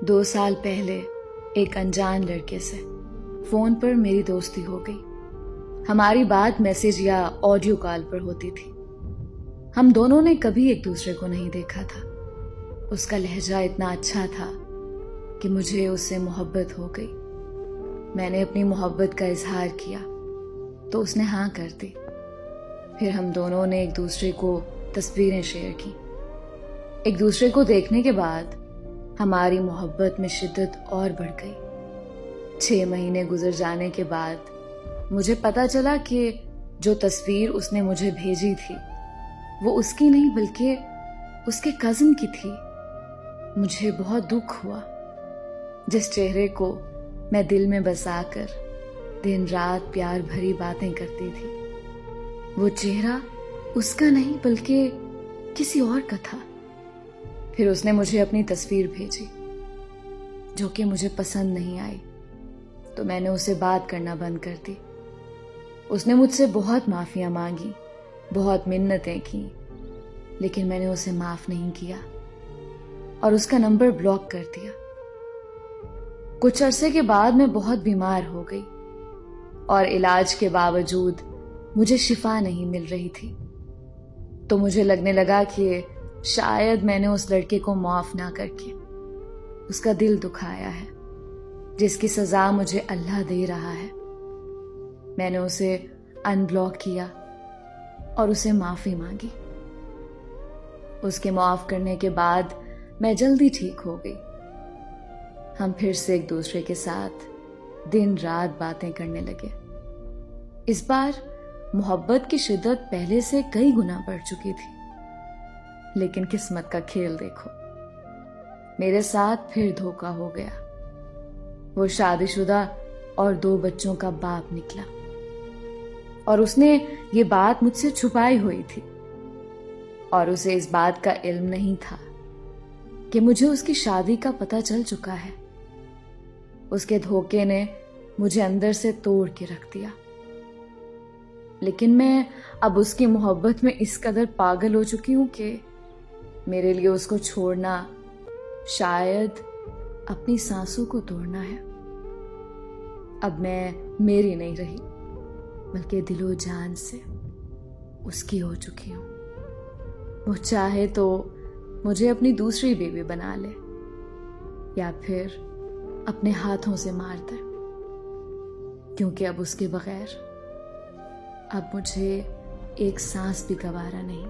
2 سال پہلے ایک انجان لڑکے سے فون پر میری دوستی ہو گئی. ہماری بات میسج یا آڈیو کال پر ہوتی تھی. ہم دونوں نے کبھی ایک دوسرے کو نہیں دیکھا تھا. اس کا لہجہ اتنا اچھا تھا کہ مجھے اس سے محبت ہو گئی. میں نے اپنی محبت کا اظہار کیا تو اس نے ہاں کر دی. پھر ہم دونوں نے ایک دوسرے کو تصویریں شیئر کی. ایک دوسرے کو دیکھنے کے بعد ہماری محبت میں شدت اور بڑھ گئی. 6 مہینے گزر جانے کے بعد مجھے پتا چلا کہ جو تصویر اس نے مجھے بھیجی تھی وہ اس کی نہیں بلکہ اس کے کزن کی تھی. مجھے بہت دکھ ہوا. جس چہرے کو میں دل میں بسا کر دن رات پیار بھری باتیں کرتی تھی وہ چہرہ اس کا نہیں بلکہ کسی اور کا تھا. پھر اس نے مجھے اپنی تصویر بھیجی جو کہ مجھے پسند نہیں آئی تو میں نے اسے بات کرنا بند کر دی. اس نے مجھ سے بہت معافیاں مانگی, بہت منتیں کی, لیکن میں نے اسے معاف نہیں کیا اور اس کا نمبر بلاک کر دیا. کچھ عرصے کے بعد میں بہت بیمار ہو گئی اور علاج کے باوجود مجھے شفا نہیں مل رہی تھی. تو مجھے لگنے لگا کہ شاید میں نے اس لڑکے کو معاف نہ کر کے اس کا دل دکھایا ہے جس کی سزا مجھے اللہ دے رہا ہے. میں نے اسے ان بلاک کیا اور اسے معافی مانگی. اس کے معاف کرنے کے بعد میں جلدی ٹھیک ہو گئی. ہم پھر سے ایک دوسرے کے ساتھ دن رات باتیں کرنے لگے. اس بار محبت کی شدت پہلے سے کئی گنا بڑھ چکی تھی. لیکن قسمت کا کھیل دیکھو, میرے ساتھ پھر دھوکا ہو گیا. وہ شادی شدہ اور 2 بچوں کا باپ نکلا اور اس نے یہ بات مجھ سے چھپائی ہوئی تھی اور اسے اس بات کا علم نہیں تھا کہ مجھے اس کی شادی کا پتہ چل چکا ہے. اس کے دھوکے نے مجھے اندر سے توڑ کے رکھ دیا. لیکن میں اب اس کی محبت میں اس قدر پاگل ہو چکی ہوں کہ میرے لیے اس کو چھوڑنا شاید اپنی سانسوں کو توڑنا ہے. اب میں میری نہیں رہی بلکہ دل و جان سے اس کی ہو چکی ہوں. وہ چاہے تو مجھے اپنی دوسری بیوی بنا لے یا پھر اپنے ہاتھوں سے مار دے, کیونکہ اب اس کے بغیر اب مجھے ایک سانس بھی گوارا نہیں.